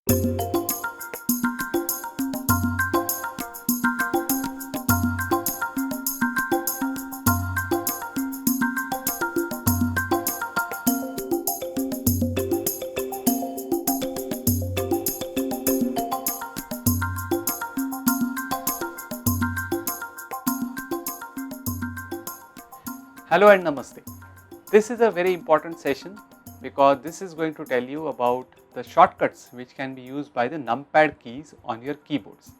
Hello and Namaste. This is a very important session because this is going to tell you about the shortcuts which can be used by the numpad keys on your keyboards.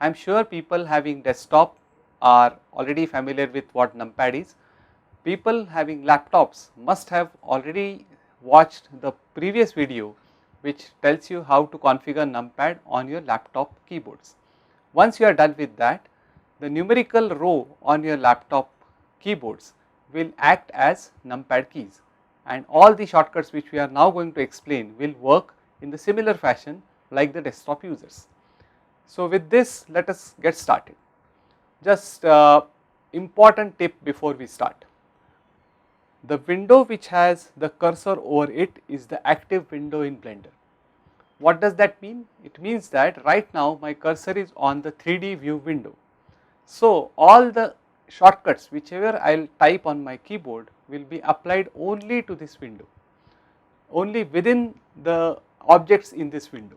I am sure people having desktop are already familiar with what numpad is. People having laptops must have already watched the previous video which tells you how to configure numpad on your laptop keyboards. Once you are done with that, the numerical row on your laptop keyboards will act as numpad keys, and all the shortcuts which we are now going to explain will work in the similar fashion like the desktop users. So with this, let us get started. Just important tip before we start. The window which has the cursor over it is the active window in Blender. What does that mean? It means that right now my cursor is on the 3D view window. So all the shortcuts whichever I will type on my keyboard will be applied only to this window, only within the objects in this window.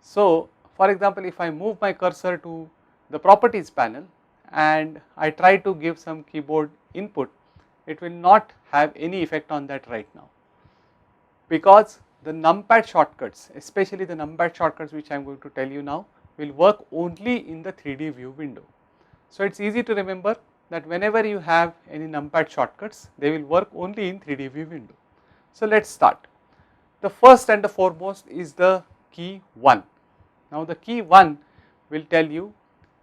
So for example, if I move my cursor to the properties panel and I try to give some keyboard input, it will not have any effect on that right now, because the numpad shortcuts, especially the numpad shortcuts which I am going to tell you now, will work only in the 3D view window. So it is easy to remember that whenever you have any numpad shortcuts, they will work only in 3D view window. So let us start. The first and the foremost is the key 1. Now the key 1 will tell you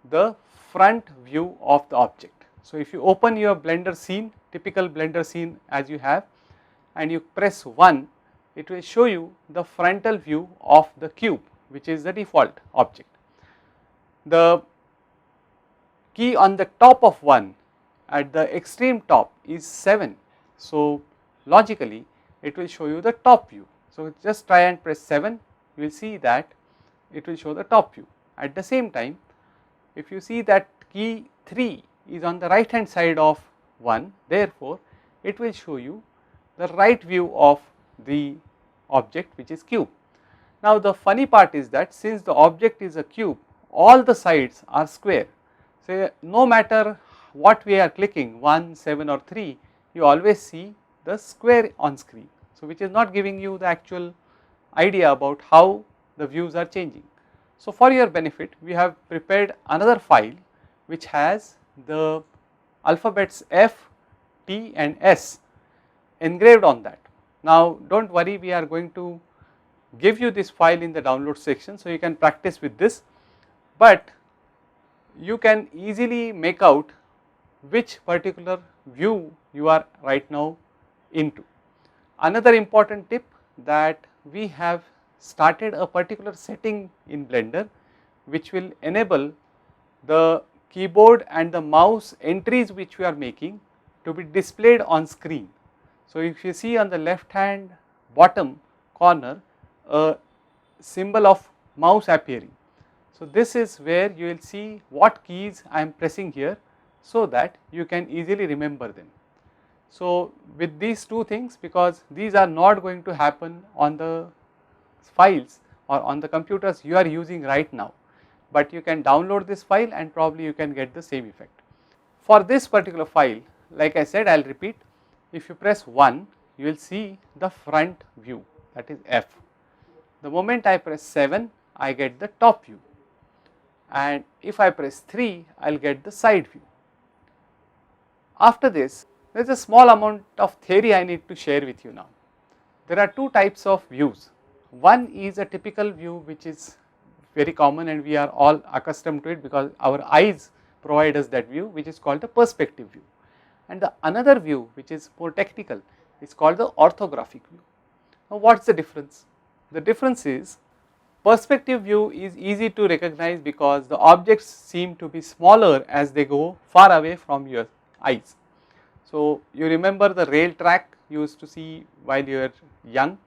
the front view of the object. So if you open your Blender scene, typical Blender scene as you have, and you press 1, it will show you the frontal view of the cube, which is the default object. The key on the top of 1 at the extreme top is 7. So logically it will show you the top view. So just try and press 7, you will see that it will show the top view. At the same time, if you see that key 3 is on the right hand side of 1, therefore it will show you the right view of the object, which is cube. Now the funny part is that since the object is a cube, all the sides are square. So no matter what we are clicking, 1, 7 or 3, you always see the square on screen. So which is not giving you the actual idea about how the views are changing. So for your benefit, we have prepared another file which has the alphabets F, T and S engraved on that. Now do not worry, we are going to give you this file in the download section, so you can practice with this, but you can easily make out which particular view you are right now into. Another important tip, that we have started a particular setting in Blender which will enable the keyboard and the mouse entries which we are making to be displayed on screen. So if you see on the left hand bottom corner a symbol of mouse appearing. So this is where you will see what keys I am pressing here, so that you can easily remember them. So with these two things, because these are not going to happen on the files or on the computers you are using right now, but you can download this file and probably you can get the same effect. For this particular file, like I said, I will repeat, if you press 1, you will see the front view, that is F. The moment I press 7, I get the top view, and if I press 3, I will get the side view. After this, there is a small amount of theory I need to share with you now. There are two types of views. One is a typical view which is very common and we are all accustomed to it because our eyes provide us that view, which is called the perspective view. And the another view which is more technical is called the orthographic view. Now what is the difference? The difference is, perspective view is easy to recognize because the objects seem to be smaller as they go far away from your eyes. So you remember the rail track you used to see while you were young,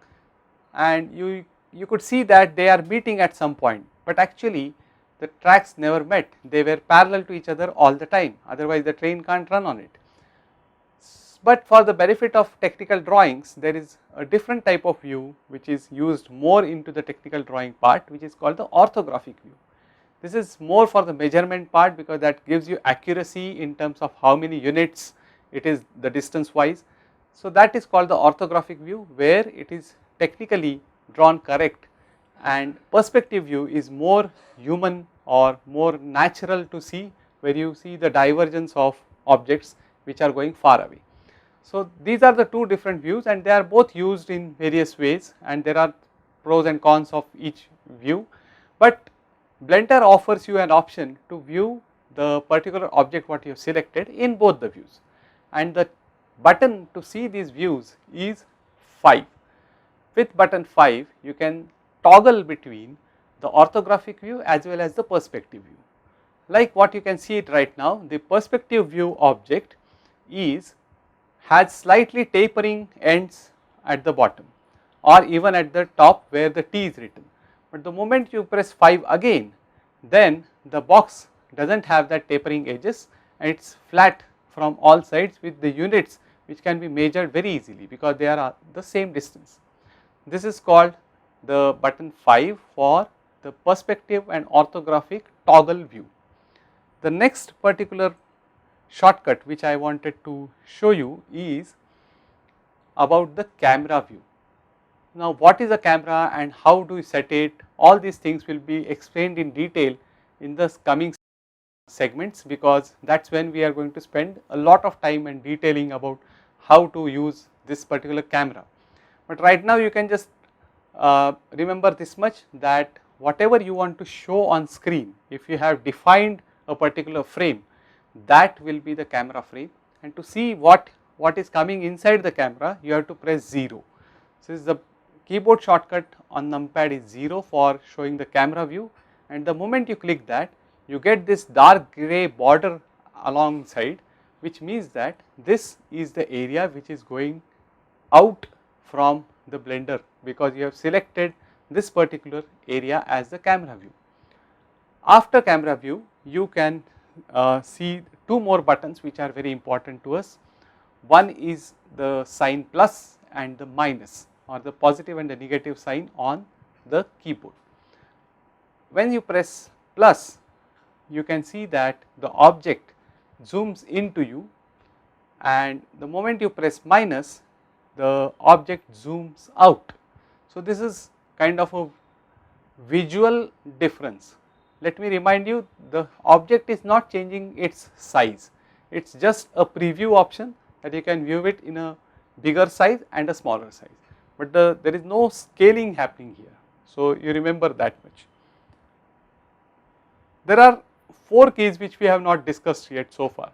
and you you could see that they are meeting at some point, but actually the tracks never met, they were parallel to each other all the time, otherwise the train can't run on it. But for the benefit of technical drawings, there is a different type of view which is used more into the technical drawing part, which is called the orthographic view. This is more for the measurement part because that gives you accuracy in terms of how many units it is the distance wise. So that is called the orthographic view, where it is technically drawn correct, and perspective view is more human or more natural to see, where you see the divergence of objects which are going far away. So these are the two different views, and they are both used in various ways, and there are pros and cons of each view, but Blender offers you an option to view the particular object what you have selected in both the views, and the button to see these views is 5. With button 5 you can toggle between the orthographic view as well as the perspective view. Like what you can see it right now, the perspective view object has slightly tapering ends at the bottom or even at the top where the T is written, but the moment you press 5 again, then the box does not have that tapering edges and it is flat from all sides with the units which can be measured very easily because they are the same distance. This is called the button 5 for the perspective and orthographic toggle view. The next particular shortcut which I wanted to show you is about the camera view. Now what is a camera and how do you set it, all these things will be explained in detail in the coming segments, because that is when we are going to spend a lot of time and detailing about how to use this particular camera. But right now you can just remember this much, that whatever you want to show on screen, if you have defined a particular frame, that will be the camera frame, and to see what is coming inside the camera you have to press 0. So this is the keyboard shortcut on numpad is 0 for showing the camera view, and the moment you click that you get this dark grey border alongside, which means that this is the area which is going out from the blender because you have selected this particular area as the camera view. After camera view you can see two more buttons which are very important to us. One is the sign plus and the minus, or the positive and the negative sign on the keyboard. When you press plus, you can see that the object zooms into you, and the moment you press minus, the object zooms out. So this is kind of a visual difference. Let me remind you, the object is not changing its size, it is just a preview option that you can view it in a bigger size and a smaller size, but there is no scaling happening here. So you remember that much. There are 4 keys which we have not discussed yet so far.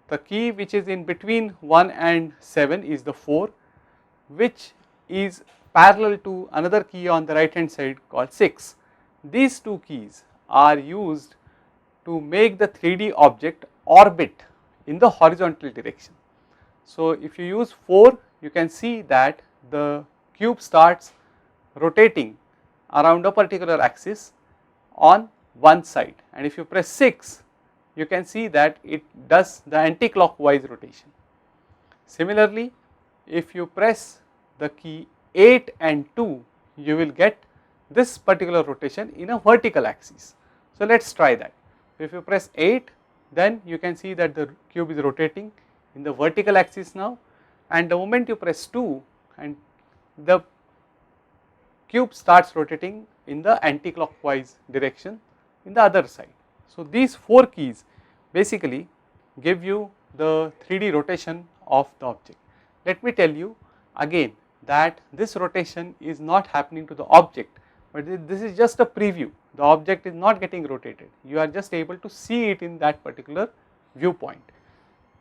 The key which is in between 1 and 7 is the 4, which is parallel to another key on the right hand side called 6. These two keys are used to make the 3D object orbit in the horizontal direction. So if you use 4, you can see that the cube starts rotating around a particular axis on one side, and if you press 6, you can see that it does the anti-clockwise rotation. Similarly, if you press the key 8 and 2, you will get this particular rotation in a vertical axis. So let us try that. If you press 8, then you can see that the cube is rotating in the vertical axis now, and the moment you press 2, and the cube starts rotating in the anti-clockwise direction in the other side. So these 4 keys basically give you the 3D rotation of the object. Let me tell you again that this rotation is not happening to the object, but this is just a preview. The object is not getting rotated, you are just able to see it in that particular viewpoint.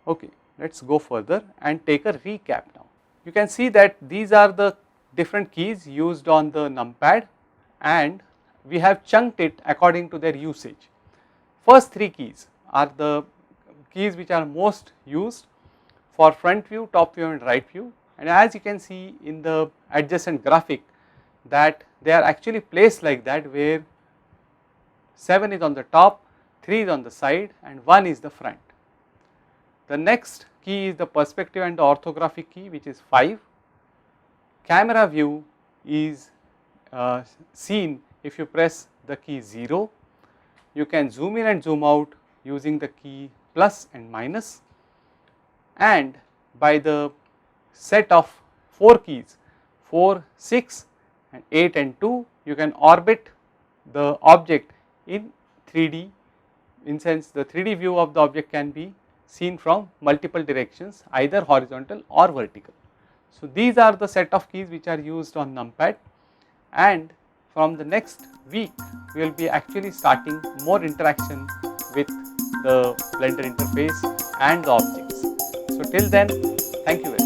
Okay, let us go further and take a recap now. You can see that these are the different keys used on the numpad, and we have chunked it according to their usage. First 3 keys are the keys which are most used for front view, top view and right view, and as you can see in the adjacent graphic, that they are actually placed like that, where 7 is on the top, 3 is on the side and 1 is the front. The next key is the perspective and the orthographic key, which is 5. Camera view is seen if you press the key 0. You can zoom in and zoom out using the key plus and minus, and by the set of 4 keys 4, 6 and 8 and 2, you can orbit the object in 3D. In sense, the 3D view of the object can be seen from multiple directions, either horizontal or vertical. So, these are the set of keys which are used on numpad, and from the next week we will be actually starting more interaction with the Blender interface and the objects. So, till then, thank you very much.